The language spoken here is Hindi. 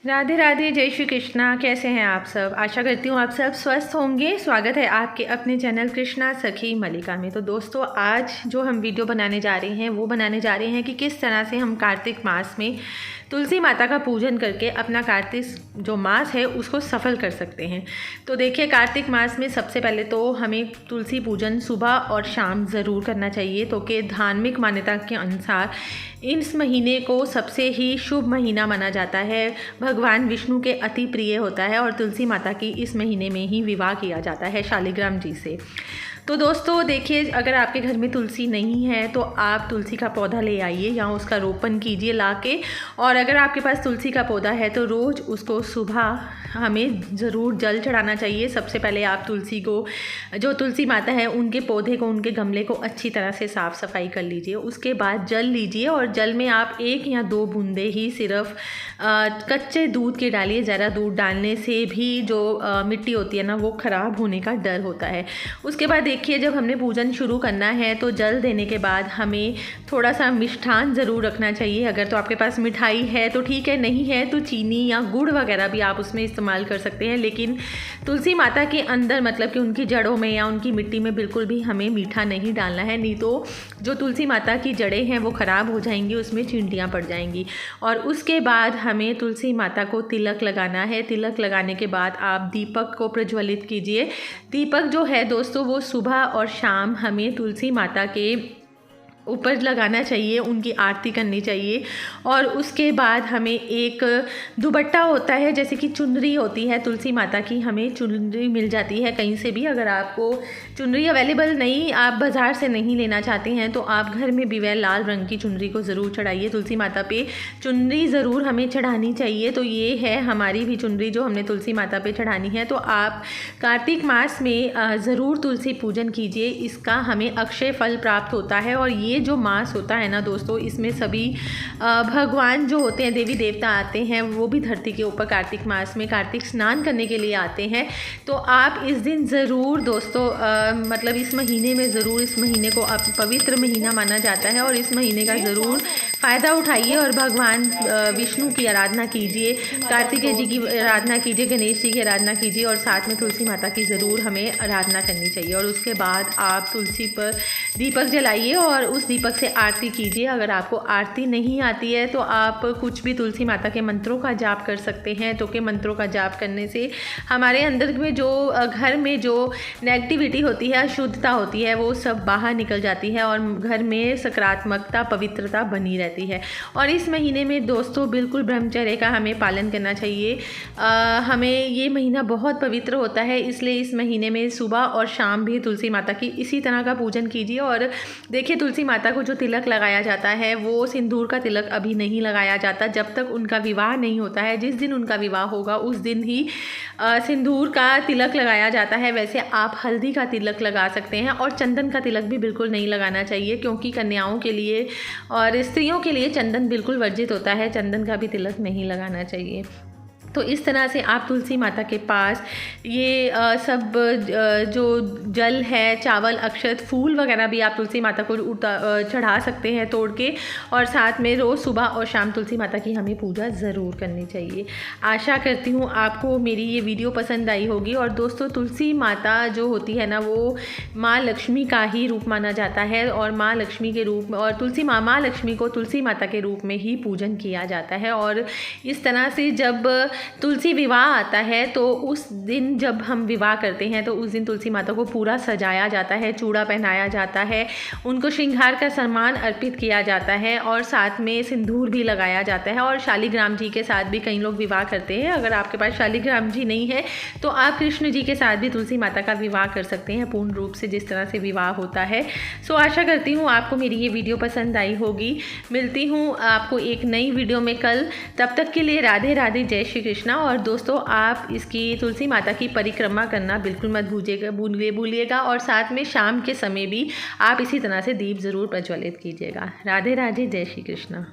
राधे राधे, जय श्री कृष्णा। कैसे हैं आप सब? आशा करती हूँ आप सब स्वस्थ होंगे। स्वागत है आपके अपने चैनल कृष्णा सखी मल्लिका में। तो दोस्तों, आज जो हम वीडियो बनाने जा रहे हैं वो बनाने जा रहे हैं कि किस तरह से हम कार्तिक मास में तुलसी माता का पूजन करके अपना कार्तिक जो मास है उसको सफल कर सकते हैं। तो देखिए, कार्तिक मास में सबसे पहले तो हमें तुलसी पूजन सुबह और शाम ज़रूर करना चाहिए। तो कि धार्मिक मान्यता के अनुसार इस महीने को सबसे ही शुभ महीना माना जाता है। भगवान विष्णु के अति प्रिय होता है और तुलसी माता की इस महीने में ही विवाह किया जाता है शालिग्राम जी से। तो दोस्तों देखिए, अगर आपके घर में तुलसी नहीं है तो आप तुलसी का पौधा ले आइए या उसका रोपण कीजिए लाके। और अगर आपके पास तुलसी का पौधा है तो रोज़ उसको सुबह हमें ज़रूर जल चढ़ाना चाहिए। सबसे पहले आप तुलसी को, जो तुलसी माता है, उनके पौधे को, उनके गमले को अच्छी तरह से साफ़ सफाई कर लीजिए। उसके बाद जल लीजिए और जल में आप 1 या 2 बूंदे ही सिर्फ कच्चे दूध के डालिए। ज़्यादा दूध डालने से भी जो मिट्टी होती है ना, वो ख़राब होने का डर होता है। उसके बाद देखिए, जब हमने पूजन शुरू करना है तो जल देने के बाद हमें थोड़ा सा मिष्ठान ज़रूर रखना चाहिए। अगर तो आपके पास मिठाई है तो ठीक है, नहीं है तो चीनी या गुड़ वगैरह भी आप उसमें इस्तेमाल कर सकते हैं। लेकिन तुलसी माता के अंदर, मतलब कि उनकी जड़ों में या उनकी मिट्टी में बिल्कुल भी हमें मीठा नहीं डालना है, नहीं तो जो तुलसी माता की जड़ें हैं वो ख़राब हो जाएंगी, उसमें चींटियाँ पड़ जाएंगी। और उसके बाद हमें तुलसी माता को तिलक लगाना है। तिलक लगाने के बाद आप दीपक को प्रज्वलित कीजिए। दीपक जो है दोस्तों, वो सुबह और शाम हमें तुलसी माता के ऊपर लगाना चाहिए, उनकी आरती करनी चाहिए। और उसके बाद हमें एक दुपट्टा होता है, जैसे कि चुनरी होती है तुलसी माता की, हमें चुनरी मिल जाती है कहीं से भी। अगर आपको चुनरी अवेलेबल नहीं, आप बाज़ार से नहीं लेना चाहते हैं तो आप घर में भी वह लाल रंग की चुनरी को ज़रूर चढ़ाइए। तुलसी माता पे चुनरी ज़रूर हमें चढ़ानी चाहिए। तो ये है हमारी भी चुनरी जो हमने तुलसी माता पे चढ़ानी है। तो आप कार्तिक मास में ज़रूर तुलसी पूजन कीजिए, इसका हमें अक्षय फल प्राप्त होता है। और ये जो मास होता है ना दोस्तों, इसमें सभी भगवान जो होते हैं, देवी देवता आते हैं, वो भी धरती के ऊपर कार्तिक मास में कार्तिक स्नान करने के लिए आते हैं। तो आप इस दिन ज़रूर दोस्तों, मतलब इस महीने में ज़रूर, इस महीने को पवित्र महीना माना जाता है और इस महीने का ज़रूर फ़ायदा उठाइए और भगवान विष्णु की आराधना कीजिए, कार्तिकेय जी की आराधना कीजिए, गणेश जी की आराधना कीजिए और साथ में तुलसी माता की ज़रूर हमें आराधना करनी चाहिए। और उसके बाद आप तुलसी पर दीपक जलाइए और उस दीपक से आरती कीजिए। अगर आपको आरती नहीं आती है तो आप कुछ भी तुलसी माता के मंत्रों का जाप कर सकते हैं। तो के मंत्रों का जाप करने से हमारे अंदर में जो घर में जो नेगेटिविटी होती है, अशुद्धता होती है, वो सब बाहर निकल जाती है और घर में सकारात्मकता, पवित्रता बनी रहती है। और इस महीने में दोस्तों बिल्कुल ब्रह्मचर्य का हमें पालन करना चाहिए। हमें ये महीना बहुत पवित्र होता है, इसलिए इस महीने में सुबह और शाम भी तुलसी माता की इसी तरह का पूजन कीजिए। और देखिए, तुलसी माता को जो तिलक लगाया जाता है वो सिंदूर का तिलक अभी नहीं लगाया जाता जब तक उनका विवाह नहीं होता है। जिस दिन उनका विवाह होगा उस दिन ही सिंदूर का तिलक लगाया जाता है। वैसे आप हल्दी का तिलक लगा सकते हैं और चंदन का तिलक भी बिल्कुल नहीं लगाना चाहिए, क्योंकि कन्याओं के लिए और स्त्रियों के लिए चंदन बिल्कुल वर्जित होता है। चंदन का भी तिलक नहीं लगाना चाहिए। तो इस तरह से आप तुलसी माता के पास ये सब जो जल है, चावल, अक्षत, फूल वगैरह भी आप तुलसी माता को चढ़ा सकते हैं तोड़ के। और साथ में रोज़ सुबह और शाम तुलसी माता की हमें पूजा ज़रूर करनी चाहिए। आशा करती हूँ आपको मेरी ये वीडियो पसंद आई होगी। और दोस्तों, तुलसी माता जो होती है ना, वो माँ लक्ष्मी का ही रूप माना जाता है और माँ लक्ष्मी के रूप में, और तुलसी माँ लक्ष्मी को तुलसी माता के रूप में ही पूजन किया जाता है। और इस तरह से जब तुलसी विवाह आता है तो उस दिन जब हम विवाह करते हैं तो उस दिन तुलसी माता को पूरा सजाया जाता है, चूड़ा पहनाया जाता है, उनको श्रृंगार का सम्मान अर्पित किया जाता है और साथ में सिंदूर भी लगाया जाता है। और शालिग्राम जी के साथ भी कई लोग विवाह करते हैं। अगर आपके पास शालिग्राम जी नहीं है तो आप कृष्ण जी के साथ भी तुलसी माता का विवाह कर सकते हैं, पूर्ण रूप से जिस तरह से विवाह होता है। सो आशा करती हूँ आपको मेरी ये वीडियो पसंद आई होगी। मिलती हूँ आपको एक नई वीडियो में कल। तब तक के लिए राधे राधे, जय श्री कृष्णा। और दोस्तों, आप इसकी तुलसी माता की परिक्रमा करना बिल्कुल मत भूलिएगा। और साथ में शाम के समय भी आप इसी तरह से दीप ज़रूर प्रज्वलित कीजिएगा। राधे राधे, जय श्री कृष्णा।